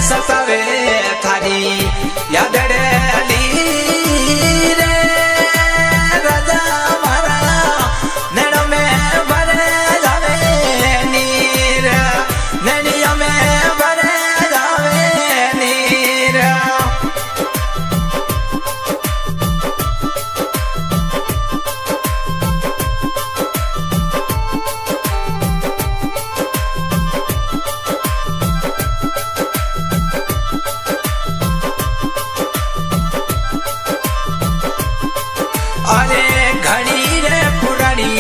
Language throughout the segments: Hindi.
सतावे थारी यादड़ेली रे राजा मारा नैनों में भरे जावे नीर नैनियों में भरे जावे नीर। अरे घड़ी रे पुरानी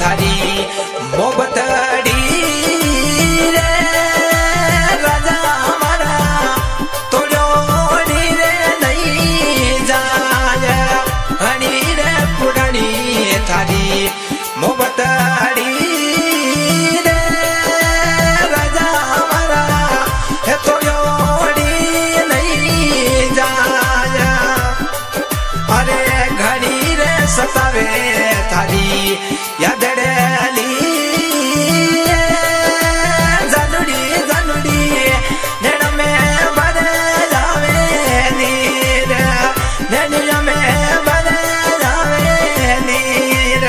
थारी मोहब्बतड़ी रे राजा हमारा तोड़ोड़ी रे नहीं जाय घड़ी रे पुरानी थारी मोहब्बतड़ी रे राजा हमारा तोड़ोड़ी नहीं जाय। अरे घड़ी सतावे थारी यादड़ेली जानुड़ी जानुड़ी नैनों में भरे जावे नीर नैनियों में भरे जावे नीर।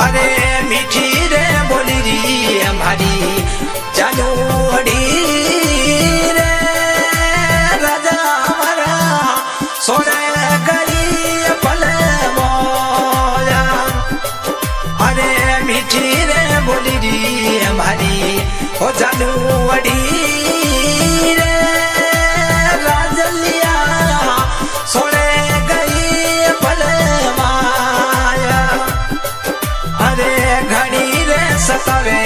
अरे मीठी रे बोली री हमारी जानूड़ी रे राजा हमारा सोने गई पल मोया। अरे मीठी रे बोली री हमारी हो जानूड़ी रे राजलिया सोने गई पल माया। अरे घड़ी रे सतावे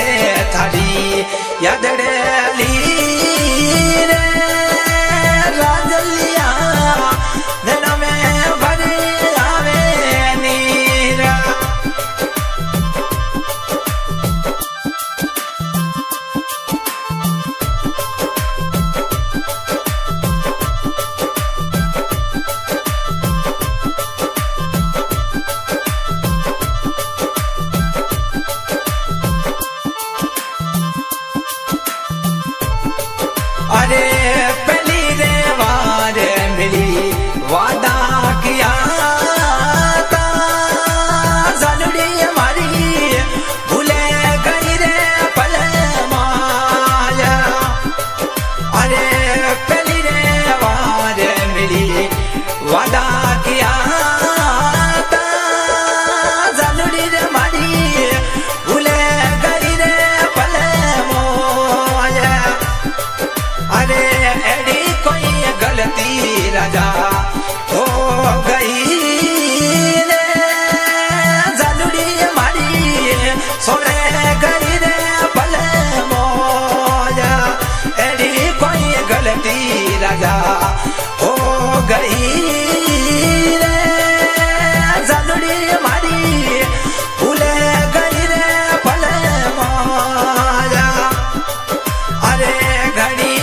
थारी यादड़ेली रे राजलिया नैनों में भरे जावे नीर। अरे पहली रे वार मिली वादा किया था जानुड़ी हमारी भूले गई रे पल माया। अरे पहली रे वार मिली वादा किया था जानुड़ी हमारी भूले गई रे पल माया। अरे एडी कोई गलती राजा हो गई रे जानुड़ी हमारी सोने गई रे पल मोया। एडी कोई गलती राजा हो गई रे जानुड़ी हमारी भूले गई रे पल मोया। अरे घड़ी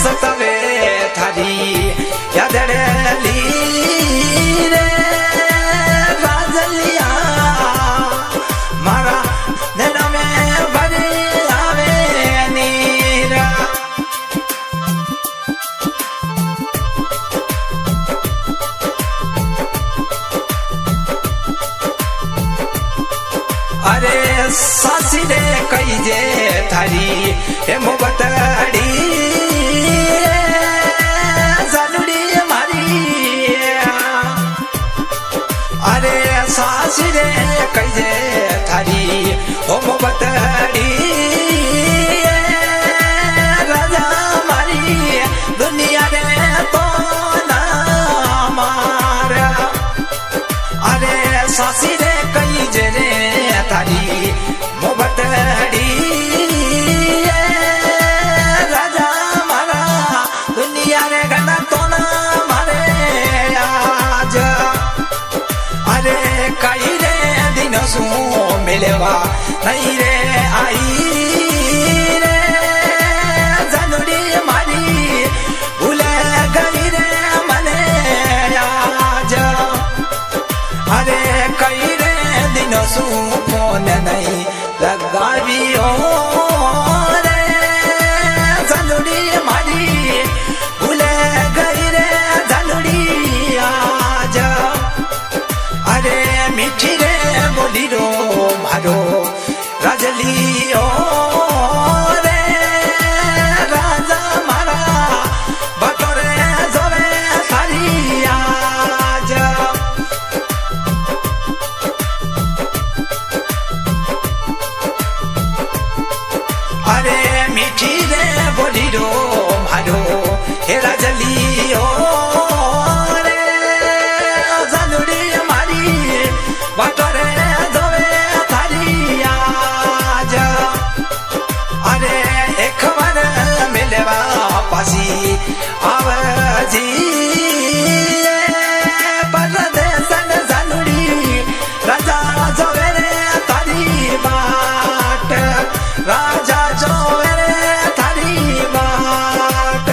सतावे थारी यादड़ेली रे राजलिया मारा नैनों में भरे जावे नीर। अरे सासी रे कई जे थारी हे मोहब्बतड़ी अरे सासी रे कैसे थारी हो मोहब्बतड़ी राजा मारी दुनिया रे तो ना मार। अरे सासी रे कैसे रे थारी मोहब्बतड़ी राजा मारा दुनिया रे गना तो ना मारे आज। अरे कई रे दिन सू मिलेवा नहीं रे आई रे जानुड़ी मारी બોલી રો મારો રાજલિયો રે રાજા મારા બટોરે જોવે તારી આજ અરે મીઠી રે બોલી રો મારો હે રાજલિયો રે જાનુડી મારી બટોરે જોવે તારી આજ અરે એક વાર મેલવા પાછી આવજી પરદેસન જાનુડી રાજા જોવે રે તારી બાટ राजा जोवे थारी बाट।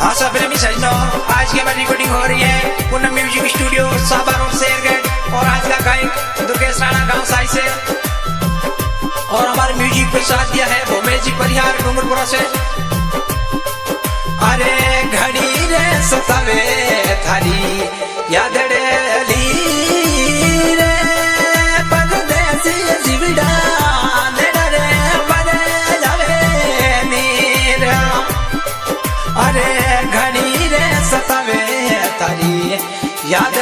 हाँ सब प्रेमी सजनों, आज की हमारी रिकॉर्डिंग हो रही है पूनम म्यूजिक स्टूडियो साबा रोड शेरगढ़ और आज का गायक दुर्गेश राणा गांव साई से और हमारे म्यूजिक पे साथ दिया है भूमेश जी परिहार डूंगरपुरा से। अरे घड़ी रे सतावे थारी याद ली रे परदेसी जीवड़ा अरे घड़ी रे सतावे तारी याद